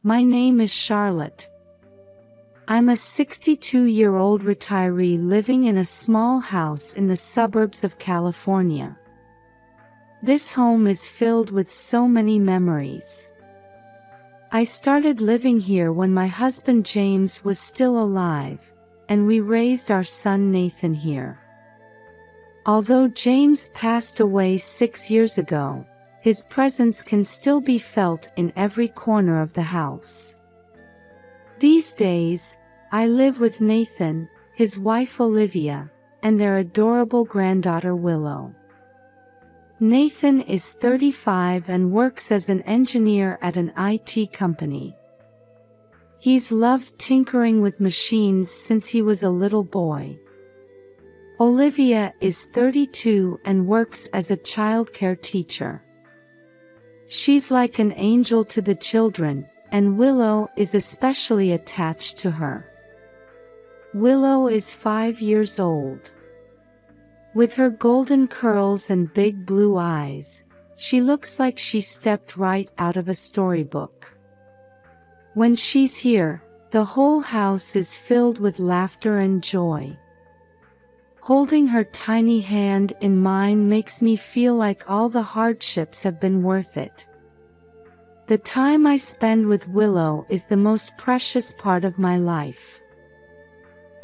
My name is Charlotte. I'm a 62-year-old retiree living in a small house in the suburbs of California. This home is filled with so many memories. I started living here when my husband James was still alive, and we raised our son Nathan here. Although James passed away 6 years ago, his presence can still be felt in every corner of the house. These days, I live with Nathan, his wife Olivia, and their adorable granddaughter Willow. Nathan is 35 and works as an engineer at an IT company. He's loved tinkering with machines since he was a little boy. Olivia is 32 and works as a childcare teacher. She's like an angel to the children, and Willow is especially attached to her. Willow is 5 years old. With her golden curls and big blue eyes, she looks like she stepped right out of a storybook. When she's here, the whole house is filled with laughter and joy. Holding her tiny hand in mine makes me feel like all the hardships have been worth it. The time I spend with Willow is the most precious part of my life.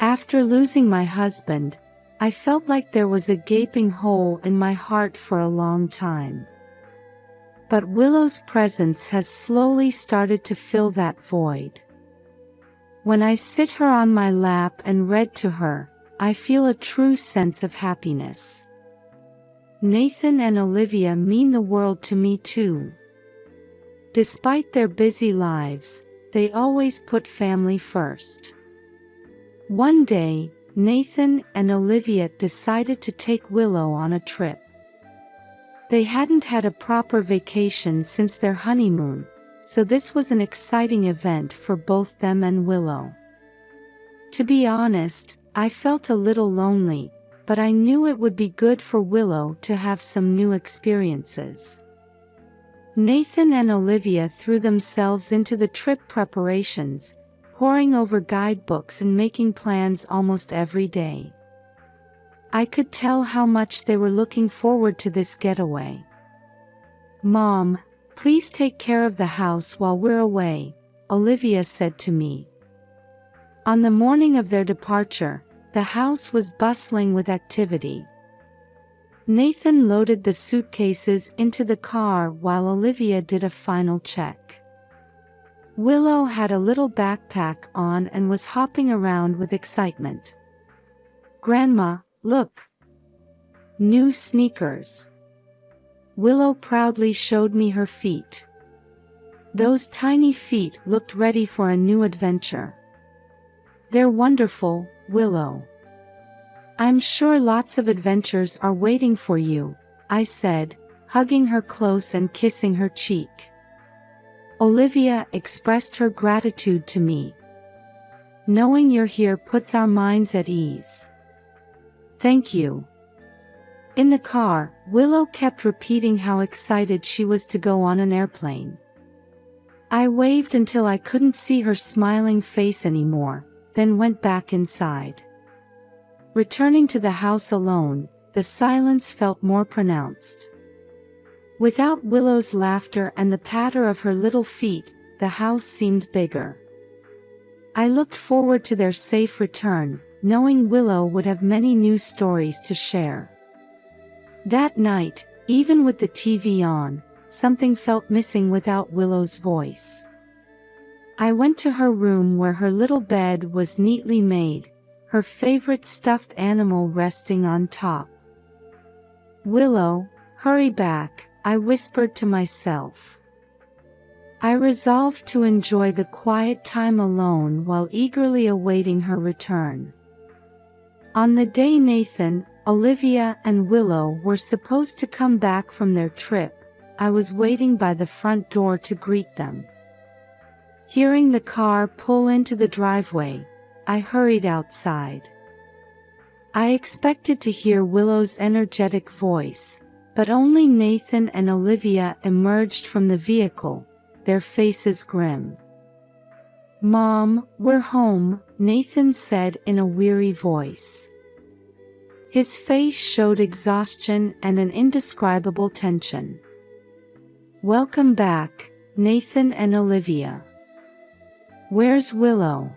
After losing my husband, I felt like there was a gaping hole in my heart for a long time. But Willow's presence has slowly started to fill that void. When I sit her on my lap and read to her, I feel a true sense of happiness. Nathan and Olivia mean the world to me too. Despite their busy lives, they always put family first. One day, Nathan and Olivia decided to take Willow on a trip. They hadn't had a proper vacation since their honeymoon, so this was an exciting event for both them and Willow. To be honest, I felt a little lonely, but I knew it would be good for Willow to have some new experiences. Nathan and Olivia threw themselves into the trip preparations, poring over guidebooks and making plans almost every day. I could tell how much they were looking forward to this getaway. "Mom, please take care of the house while we're away," Olivia said to me. On the morning of their departure, the house was bustling with activity. Nathan loaded the suitcases into the car while Olivia did a final check. Willow had a little backpack on and was hopping around with excitement. "Grandma, look! New sneakers!" Willow proudly showed me her feet. Those tiny feet looked ready for a new adventure. "They're wonderful, Willow. I'm sure lots of adventures are waiting for you," I said, hugging her close and kissing her cheek. Olivia expressed her gratitude to me. "Knowing you're here puts our minds at ease." "Thank you." In the car, Willow kept repeating how excited she was to go on an airplane. I waved until I couldn't see her smiling face anymore, then went back inside. Returning to the house alone, the silence felt more pronounced. Without Willow's laughter and the patter of her little feet, the house seemed bigger. I looked forward to their safe return, knowing Willow would have many new stories to share. That night, even with the TV on, something felt missing without Willow's voice. I went to her room where her little bed was neatly made, her favorite stuffed animal resting on top. "Willow, hurry back," I whispered to myself. I resolved to enjoy the quiet time alone while eagerly awaiting her return. On the day Nathan, Olivia, and Willow were supposed to come back from their trip, I was waiting by the front door to greet them. Hearing the car pull into the driveway, I hurried outside. I expected to hear Willow's energetic voice, but only Nathan and Olivia emerged from the vehicle, their faces grim. "Mom, we're home," Nathan said in a weary voice. His face showed exhaustion and an indescribable tension. "Welcome back, Nathan and Olivia. Where's Willow?"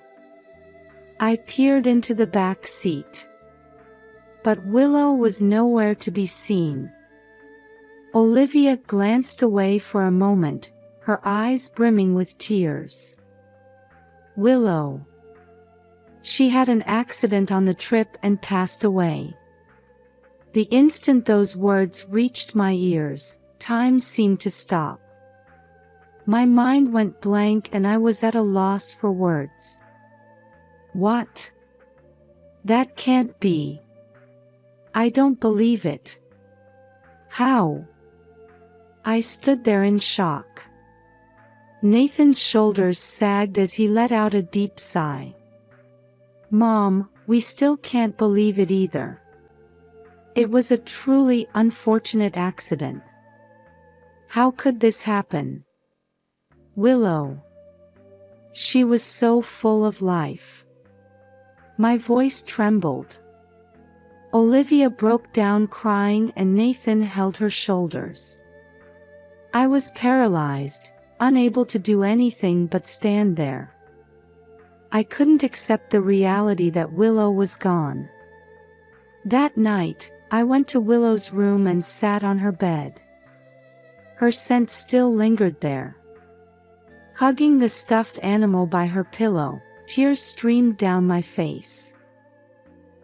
I peered into the back seat. But Willow was nowhere to be seen. Olivia glanced away for a moment, her eyes brimming with tears. "Willow. She had an accident on the trip and passed away." The instant those words reached my ears, time seemed to stop. My mind went blank and I was at a loss for words. "What? That can't be. I don't believe it. How?" I stood there in shock. Nathan's shoulders sagged as he let out a deep sigh. "Mom, we still can't believe it either. It was a truly unfortunate accident. How could this happen? Willow. She was so full of life." My voice trembled. Olivia broke down crying and Nathan held her shoulders. I was paralyzed, unable to do anything but stand there. I couldn't accept the reality that Willow was gone. That night, I went to Willow's room and sat on her bed. Her scent still lingered there. Hugging the stuffed animal by her pillow, tears streamed down my face.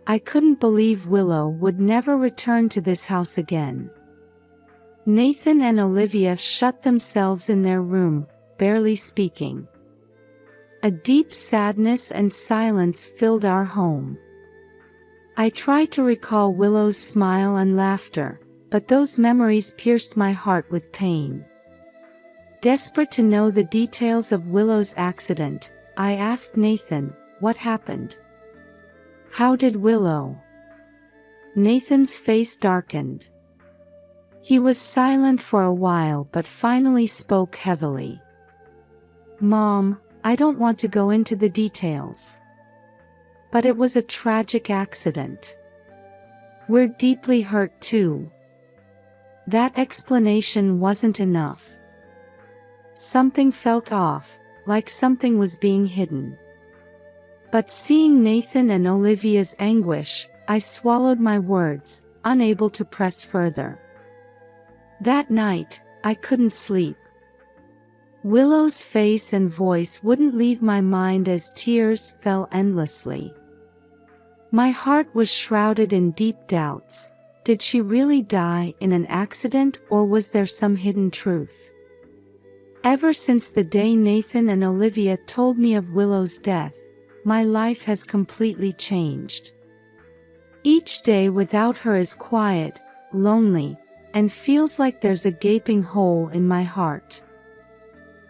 I couldn't believe Willow would never return to this house again. Nathan and Olivia shut themselves in their room, barely speaking. A deep sadness and silence filled our home. I tried to recall Willow's smile and laughter, but those memories pierced my heart with pain. Desperate to know the details of Willow's accident, I asked Nathan, "What happened? How did Willow?" Nathan's face darkened. He was silent for a while but finally spoke heavily. "Mom, I don't want to go into the details. But it was a tragic accident. We're deeply hurt too." That explanation wasn't enough. Something felt off, like something was being hidden. But seeing Nathan and Olivia's anguish, I swallowed my words, unable to press further. That night, I couldn't sleep. Willow's face and voice wouldn't leave my mind as tears fell endlessly. My heart was shrouded in deep doubts. Did she really die in an accident or was there some hidden truth? Ever since the day Nathan and Olivia told me of Willow's death, my life has completely changed. Each day without her is quiet, lonely, and feels like there's a gaping hole in my heart.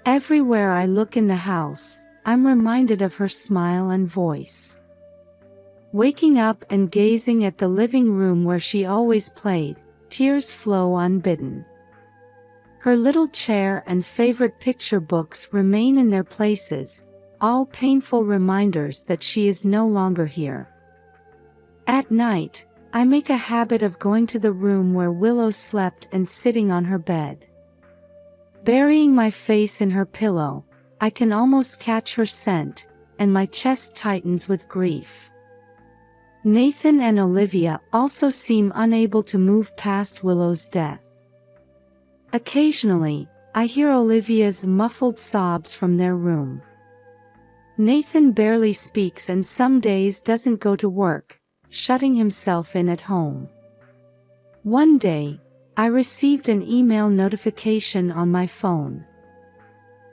Everywhere I look in the house, I'm reminded of her smile and voice. Waking up and gazing at the living room where she always played, tears flow unbidden. Her little chair and favorite picture books remain in their places, all painful reminders that she is no longer here. At night, I make a habit of going to the room where Willow slept and sitting on her bed. Burying my face in her pillow, I can almost catch her scent, and my chest tightens with grief. Nathan and Olivia also seem unable to move past Willow's death. Occasionally, I hear Olivia's muffled sobs from their room. Nathan barely speaks and some days doesn't go to work, shutting himself in at home. One day, I received an email notification on my phone.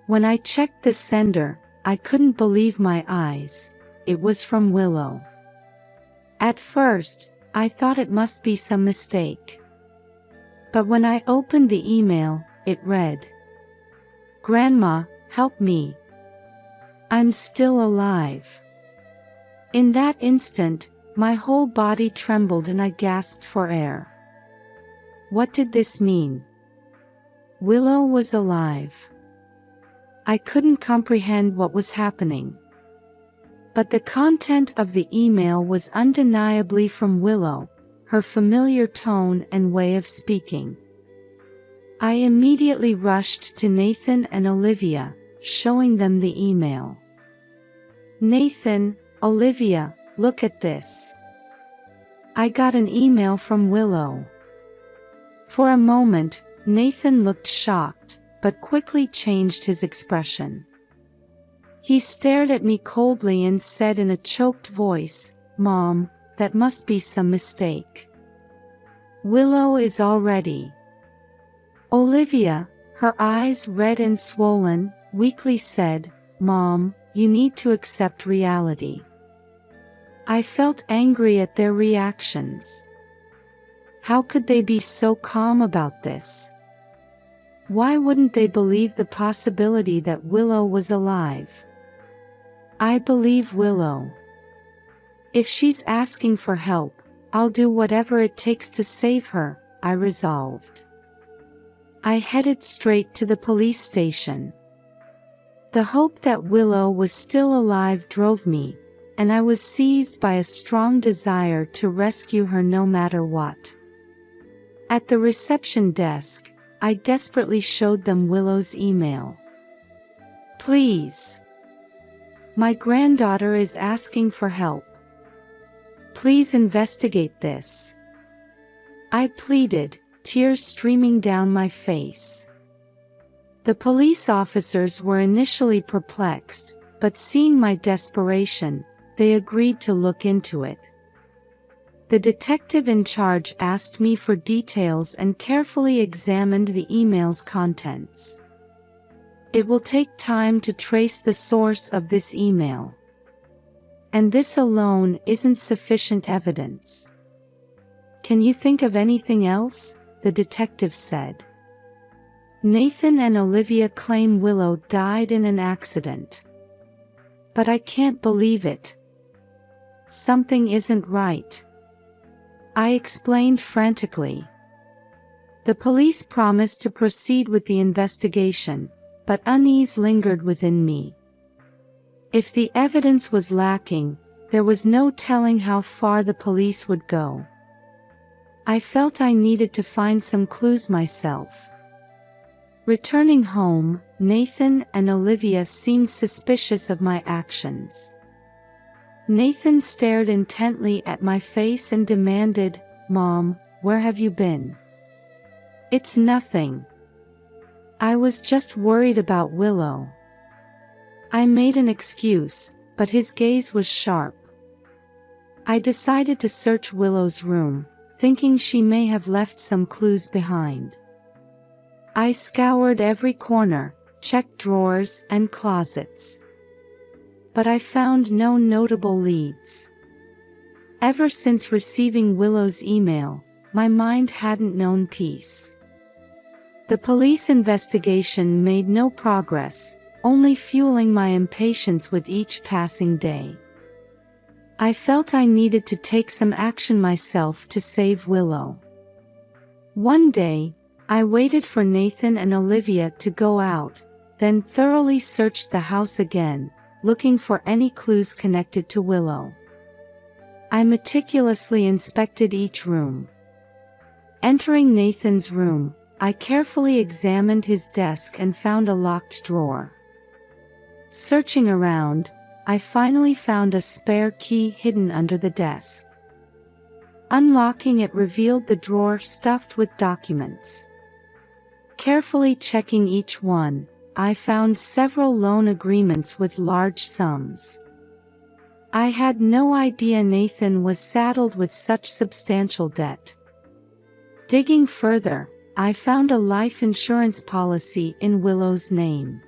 When I checked the sender, I couldn't believe my eyes. It was from Willow. At first, I thought it must be some mistake. But when I opened the email, it read, "Grandma, help me. I'm still alive." In that instant, my whole body trembled and I gasped for air. What did this mean? Willow was alive. I couldn't comprehend what was happening. But the content of the email was undeniably from Willow, her familiar tone and way of speaking. I immediately rushed to Nathan and Olivia, showing them the email. "Nathan, Olivia, look at this. I got an email from Willow." For a moment, Nathan looked shocked, but quickly changed his expression. He stared at me coldly and said in a choked voice, "Mom, that must be some mistake. Willow is all ready." Olivia, her eyes red and swollen, weakly said, "Mom, you need to accept reality." I felt angry at their reactions. How could they be so calm about this? Why wouldn't they believe the possibility that Willow was alive? I believe Willow. If she's asking for help, I'll do whatever it takes to save her, I resolved. I headed straight to the police station. The hope that Willow was still alive drove me, and I was seized by a strong desire to rescue her no matter what. At the reception desk, I desperately showed them Willow's email. "Please. My granddaughter is asking for help. Please investigate this." I pleaded, tears streaming down my face. The police officers were initially perplexed, but seeing my desperation, they agreed to look into it. The detective in charge asked me for details and carefully examined the email's contents. It will take time to trace the source of this email. And this alone isn't sufficient evidence. "Can you think of anything else?" the detective said. "Nathan and Olivia claim Willow died in an accident. But I can't believe it. Something isn't right," I explained frantically. The police promised to proceed with the investigation, but unease lingered within me. If the evidence was lacking, there was no telling how far the police would go. I felt I needed to find some clues myself. Returning home, Nathan and Olivia seemed suspicious of my actions. Nathan stared intently at my face and demanded, "Mom, where have you been?" "It's nothing. I was just worried about Willow." I made an excuse, but his gaze was sharp. I decided to search Willow's room, thinking she may have left some clues behind. I scoured every corner, checked drawers and closets. But I found no notable leads. Ever since receiving Willow's email, my mind hadn't known peace. The police investigation made no progress, only fueling my impatience with each passing day. I felt I needed to take some action myself to save Willow. One day, I waited for Nathan and Olivia to go out, then thoroughly searched the house again, looking for any clues connected to Willow. I meticulously inspected each room. Entering Nathan's room, I carefully examined his desk and found a locked drawer. Searching around, I finally found a spare key hidden under the desk. Unlocking it revealed the drawer stuffed with documents. Carefully checking each one, I found several loan agreements with large sums. I had no idea Nathan was saddled with such substantial debt. Digging further, I found a life insurance policy in Willow's name.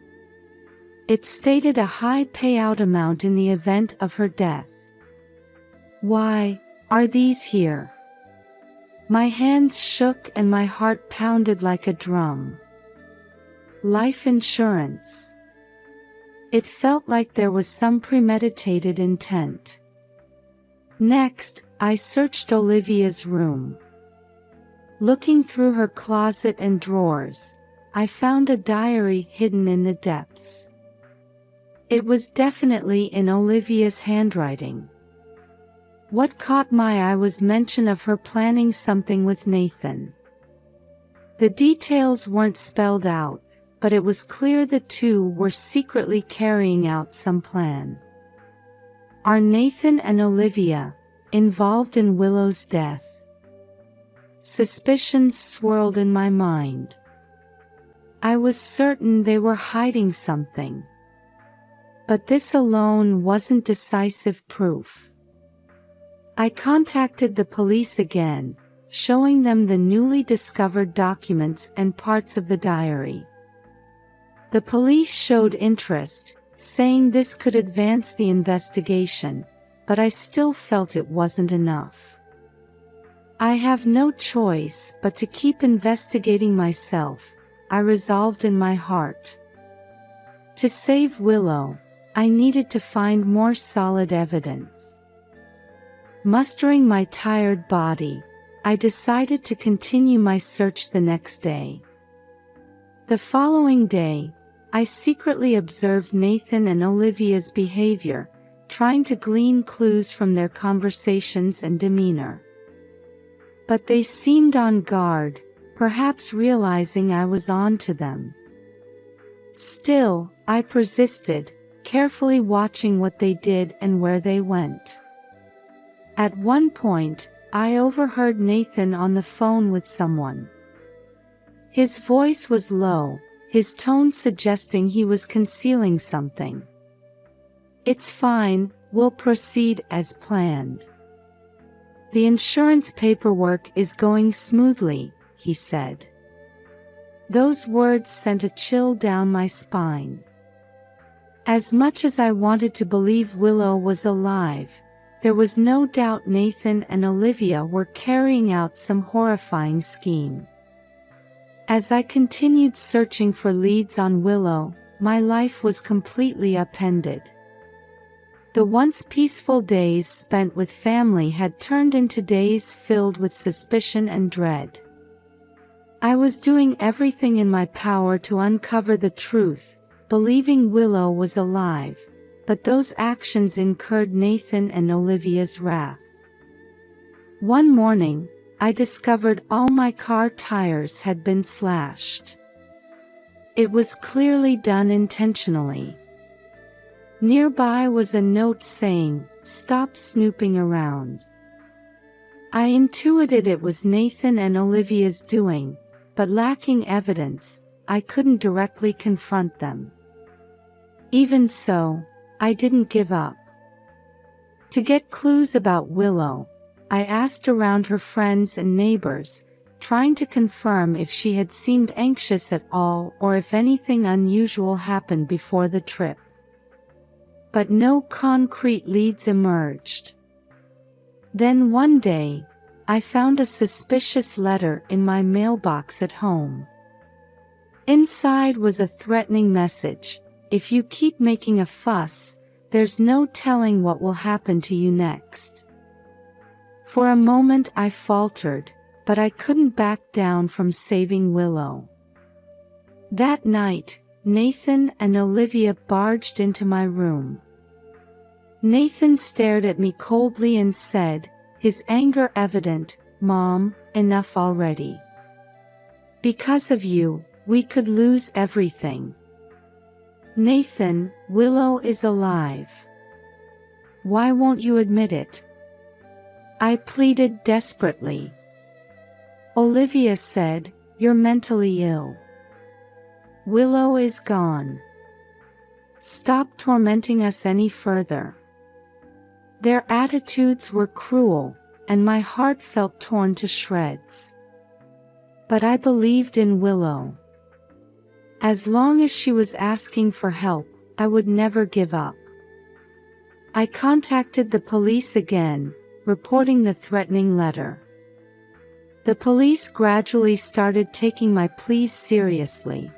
It stated a high payout amount in the event of her death. Why are these here? My hands shook and my heart pounded like a drum. Life insurance. It felt like there was some premeditated intent. Next, I searched Olivia's room. Looking through her closet and drawers, I found a diary hidden in the depths. It was definitely in Olivia's handwriting. What caught my eye was mention of her planning something with Nathan. The details weren't spelled out, but it was clear the two were secretly carrying out some plan. Are Nathan and Olivia involved in Willow's death? Suspicions swirled in my mind. I was certain they were hiding something. But this alone wasn't decisive proof. I contacted the police again, showing them the newly discovered documents and parts of the diary. The police showed interest, saying this could advance the investigation, but I still felt it wasn't enough. I have no choice but to keep investigating myself, I resolved in my heart. To save Willow, I needed to find more solid evidence. Mustering my tired body, I decided to continue my search the next day. The following day, I secretly observed Nathan and Olivia's behavior, trying to glean clues from their conversations and demeanor. But they seemed on guard, perhaps realizing I was on to them. Still, I persisted, carefully watching what they did and where they went. At one point, I overheard Nathan on the phone with someone. His voice was low, his tone suggesting he was concealing something. "It's fine, we'll proceed as planned. The insurance paperwork is going smoothly," he said. Those words sent a chill down my spine. As much as I wanted to believe Willow was alive, there was no doubt Nathan and Olivia were carrying out some horrifying scheme. As I continued searching for leads on Willow, my life was completely upended. The once peaceful days spent with family had turned into days filled with suspicion and dread. I was doing everything in my power to uncover the truth, believing Willow was alive, but those actions incurred Nathan and Olivia's wrath. One morning, I discovered all my car tires had been slashed. It was clearly done intentionally. Nearby was a note saying, "Stop snooping around." I intuited it was Nathan and Olivia's doing, but lacking evidence, I couldn't directly confront them. Even so, I didn't give up. To get clues about Willow, I asked around her friends and neighbors, trying to confirm if she had seemed anxious at all or if anything unusual happened before the trip. But no concrete leads emerged. Then one day, I found a suspicious letter in my mailbox at home. Inside was a threatening message: "If you keep making a fuss, there's no telling what will happen to you next." For a moment I faltered, but I couldn't back down from saving Willow. That night, Nathan and Olivia barged into my room. Nathan stared at me coldly and said, his anger evident, "Mom, enough already. Because of you, we could lose everything." "Nathan, Willow is alive. Why won't you admit it?" I pleaded desperately. Olivia said, "You're mentally ill. Willow is gone. Stop tormenting us any further." Their attitudes were cruel, and my heart felt torn to shreds. But I believed in Willow. As long as she was asking for help, I would never give up. I contacted the police again, reporting the threatening letter. The police gradually started taking my pleas seriously.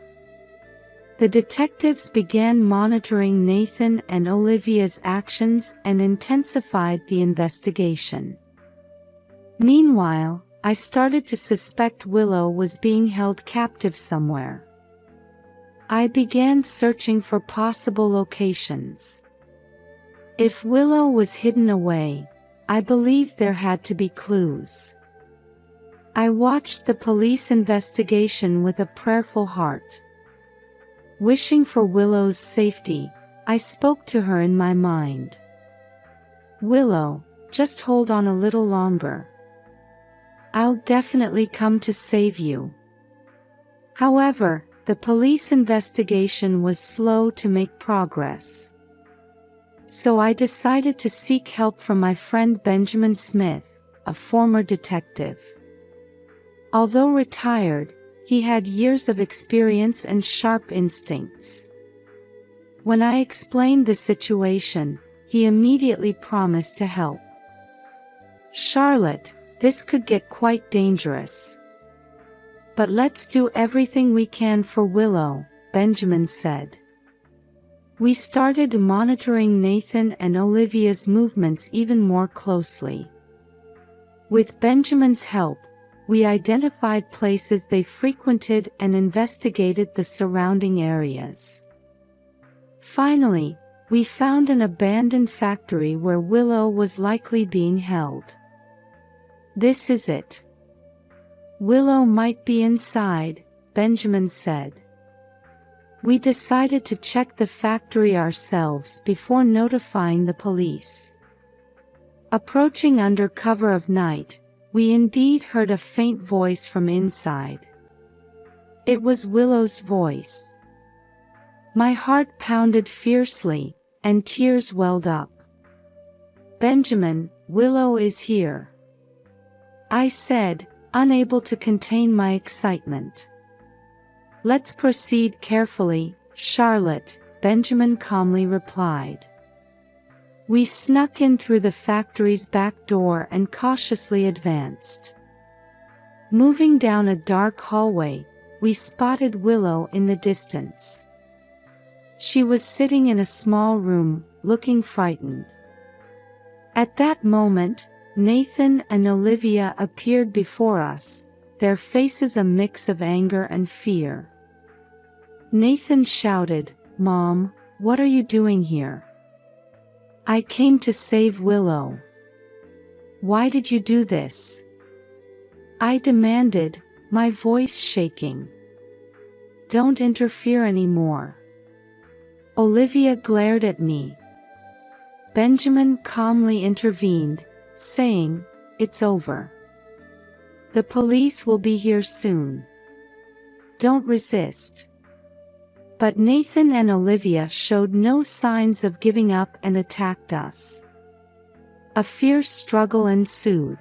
The detectives began monitoring Nathan and Olivia's actions and intensified the investigation. Meanwhile, I started to suspect Willow was being held captive somewhere. I began searching for possible locations. If Willow was hidden away, I believed there had to be clues. I watched the police investigation with a prayerful heart. Wishing for Willow's safety, I spoke to her in my mind. Willow, just hold on a little longer. I'll definitely come to save you. However, the police investigation was slow to make progress. So I decided to seek help from my friend Benjamin Smith, a former detective. Although retired, he had years of experience and sharp instincts. When I explained the situation, he immediately promised to help. Charlotte, this could get quite dangerous. But let's do everything we can for Willow, Benjamin said. We started monitoring Nathan and Olivia's movements even more closely. With Benjamin's help, we identified places they frequented and investigated the surrounding areas. Finally, we found an abandoned factory where Willow was likely being held. This is it. Willow might be inside, Benjamin said. We decided to check the factory ourselves before notifying the police. Approaching under cover of night, we indeed heard a faint voice from inside. It was Willow's voice. My heart pounded fiercely, and tears welled up. Benjamin, Willow is here, I said, unable to contain my excitement. Let's proceed carefully, Charlotte, Benjamin calmly replied. We snuck in through the factory's back door and cautiously advanced. Moving down a dark hallway, we spotted Willow in the distance. She was sitting in a small room, looking frightened. At that moment, Nathan and Olivia appeared before us, their faces a mix of anger and fear. Nathan shouted, "Mom, what are you doing here?" "I came to save Willow." "Why did you do this?" I demanded, my voice shaking. "Don't interfere anymore." Olivia glared at me. Benjamin calmly intervened, saying, "It's over. The police will be here soon. Don't resist." But Nathan and Olivia showed no signs of giving up and attacked us. A fierce struggle ensued.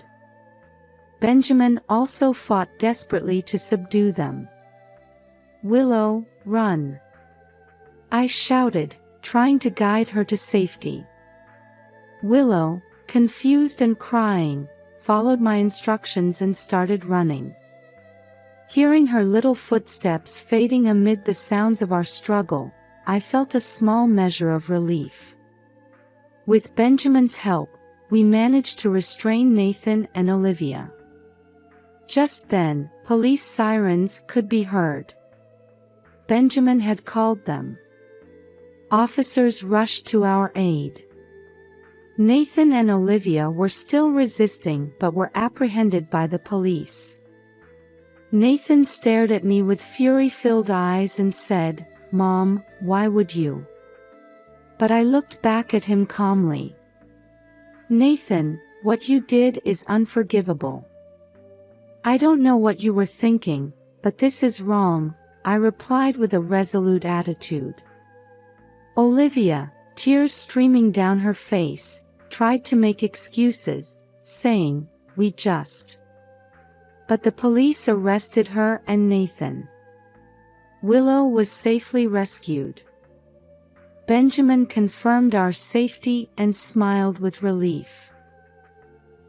Benjamin also fought desperately to subdue them. "Willow, run!" I shouted, trying to guide her to safety. Willow, confused and crying, followed my instructions and started running. Hearing her little footsteps fading amid the sounds of our struggle, I felt a small measure of relief. With Benjamin's help, we managed to restrain Nathan and Olivia. Just then, police sirens could be heard. Benjamin had called them. Officers rushed to our aid. Nathan and Olivia were still resisting but were apprehended by the police. Nathan stared at me with fury-filled eyes and said, "Mom, why would you?" But I looked back at him calmly. "Nathan, what you did is unforgivable." "I don't know what you were thinking, but this is wrong," I replied with a resolute attitude. Olivia, tears streaming down her face, tried to make excuses, saying, "We just..." But the police arrested her and Nathan. Willow was safely rescued. Benjamin confirmed our safety and smiled with relief.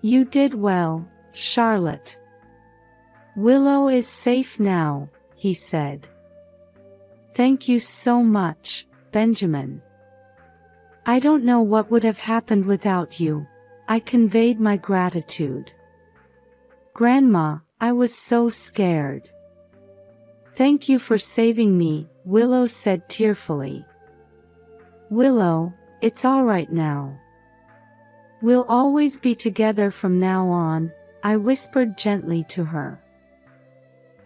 "You did well, Charlotte. Willow is safe now," he said. "Thank you so much, Benjamin. I don't know what would have happened without you," I conveyed my gratitude. "Grandma, I was so scared." "Thank you for saving me," Willow said tearfully. Willow, it's all right now. We'll always be together from now on, I whispered gently to her.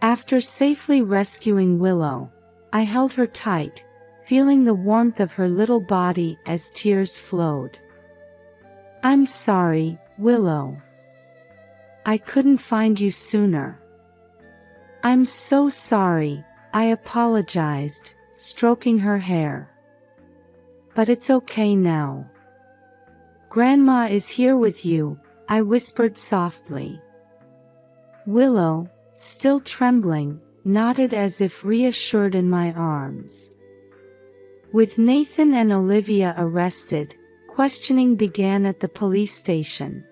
After safely rescuing Willow, I held her tight, feeling the warmth of her little body as tears flowed. I'm sorry, Willow. I couldn't find you sooner. I'm so sorry, I apologized, stroking her hair. But it's okay now. Grandma is here with you, I whispered softly. Willow, still trembling, nodded as if reassured in my arms. With Nathan and Olivia arrested, questioning began at the police station.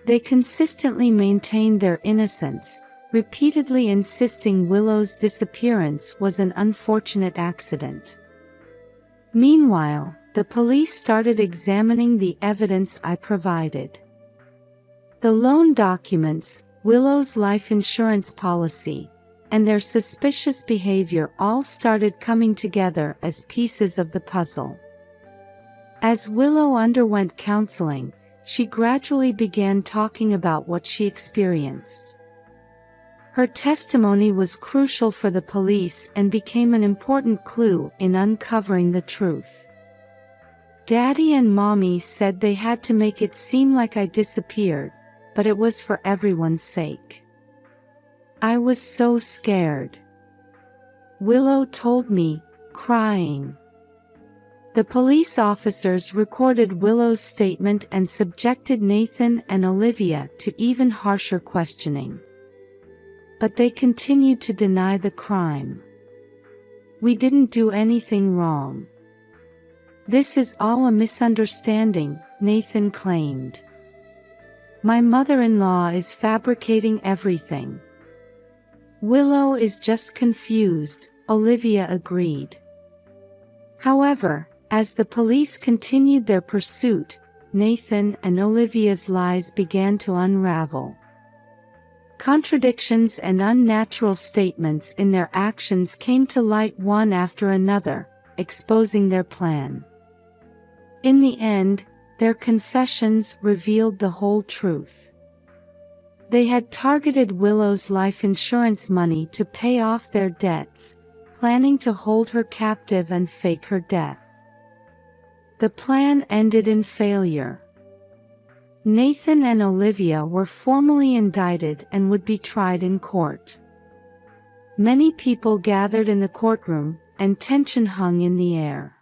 They consistently maintained their innocence, repeatedly insisting Willow's disappearance was an unfortunate accident. Meanwhile, the police started examining the evidence I provided. The loan documents, Willow's life insurance policy, and their suspicious behavior all started coming together as pieces of the puzzle. As Willow underwent counseling, she gradually began talking about what she experienced. Her testimony was crucial for the police and became an important clue in uncovering the truth. Daddy and Mommy said they had to make it seem like I disappeared, but it was for everyone's sake. I was so scared. Willow told me, crying. The police officers recorded Willow's statement and subjected Nathan and Olivia to even harsher questioning. But they continued to deny the crime. We didn't do anything wrong. This is all a misunderstanding, Nathan claimed. My mother-in-law is fabricating everything. Willow is just confused, Olivia agreed. However, as the police continued their pursuit, Nathan and Olivia's lies began to unravel. Contradictions and unnatural statements in their actions came to light one after another, exposing their plan. In the end, their confessions revealed the whole truth. They had targeted Willow's life insurance money to pay off their debts, planning to hold her captive and fake her death. The plan ended in failure. Nathan and Olivia were formally indicted and would be tried in court. Many people gathered in the courtroom, and tension hung in the air.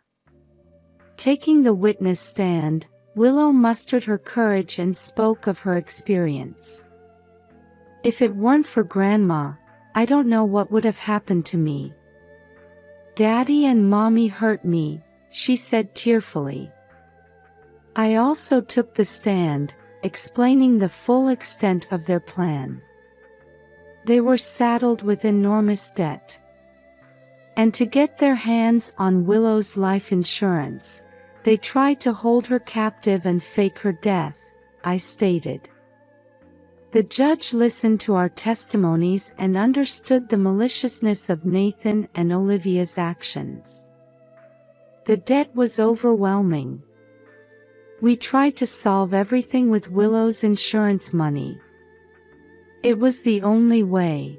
Taking the witness stand, Willow mustered her courage and spoke of her experience. If it weren't for Grandma, I don't know what would have happened to me. Daddy and Mommy hurt me, she said tearfully. I also took the stand, explaining the full extent of their plan. They were saddled with enormous debt. And to get their hands on Willow's life insurance, they tried to hold her captive and fake her death, I stated. The judge listened to our testimonies and understood the maliciousness of Nathan and Olivia's actions. The debt was overwhelming. We tried to solve everything with Willow's insurance money. It was the only way.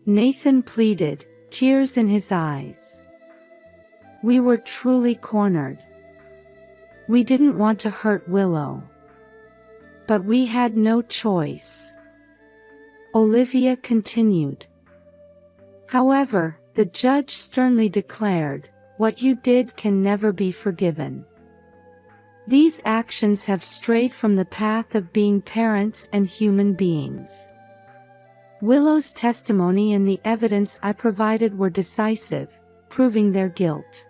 Nathan pleaded, tears in his eyes. We were truly cornered. We didn't want to hurt Willow. But we had no choice. Olivia continued. However, the judge sternly declared, what you did can never be forgiven. These actions have strayed from the path of being parents and human beings. Willow's testimony and the evidence I provided were decisive, proving their guilt.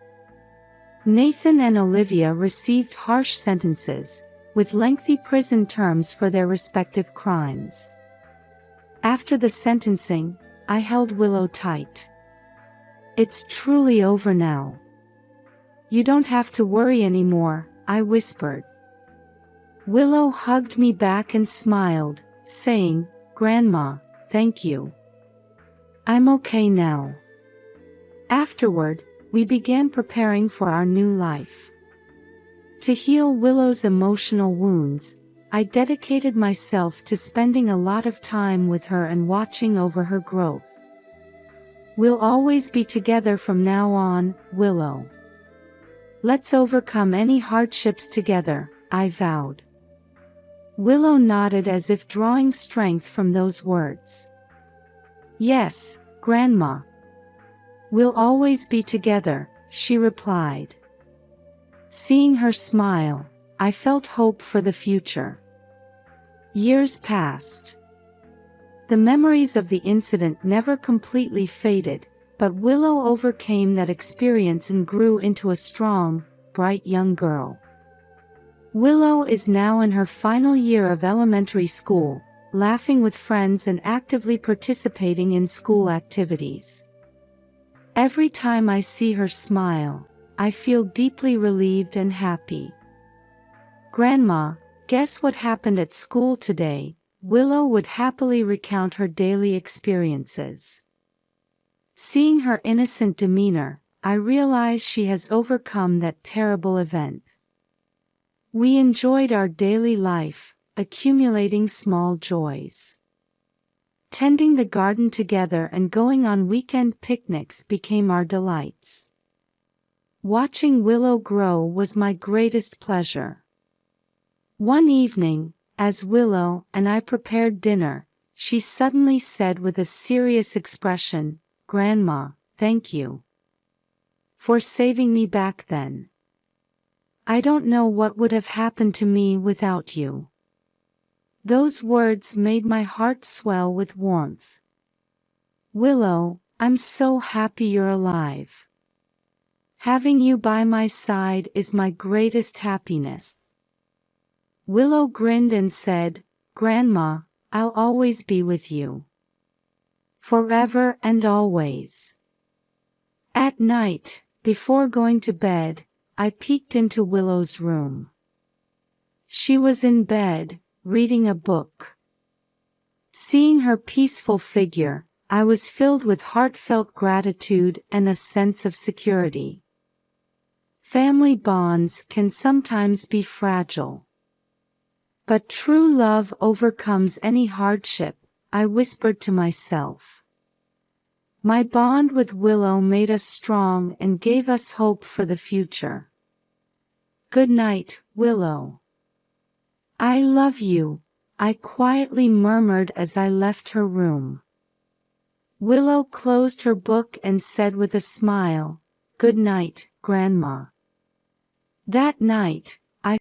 Nathan and Olivia received harsh sentences, with lengthy prison terms for their respective crimes. After the sentencing, I held Willow tight. It's truly over now. You don't have to worry anymore, I whispered. Willow hugged me back and smiled, saying, Grandma, thank you. I'm okay now. Afterward, we began preparing for our new life. To heal Willow's emotional wounds, I dedicated myself to spending a lot of time with her and watching over her growth. We'll always be together from now on, Willow. Let's overcome any hardships together, I vowed. Willow nodded as if drawing strength from those words. Yes, Grandma. We'll always be together, she replied. Seeing her smile, I felt hope for the future. Years passed. The memories of the incident never completely faded, but Willow overcame that experience and grew into a strong, bright young girl. Willow is now in her final year of elementary school, laughing with friends and actively participating in school activities. Every time I see her smile, I feel deeply relieved and happy. Grandma, guess what happened at school today? Willow would happily recount her daily experiences. Seeing her innocent demeanor, I realize she has overcome that terrible event. We enjoyed our daily life, accumulating small joys. Tending the garden together and going on weekend picnics became our delights. Watching Willow grow was my greatest pleasure. One evening, as Willow and I prepared dinner, she suddenly said with a serious expression, "Grandma, thank you for saving me back then. I don't know what would have happened to me without you." Those words made my heart swell with warmth. Willow, I'm so happy you're alive. Having you by my side is my greatest happiness. Willow grinned and said, "Grandma, I'll always be with you. Forever and always." At night, before going to bed, I peeked into Willow's room. She was in bed, reading a book. Seeing her peaceful figure, I was filled with heartfelt gratitude and a sense of security. Family bonds can sometimes be fragile. But true love overcomes any hardship, I whispered to myself. My bond with Willow made us strong and gave us hope for the future. Good night, Willow. I love you, I quietly murmured as I left her room. Willow closed her book and said with a smile, "Good night, Grandma." That night,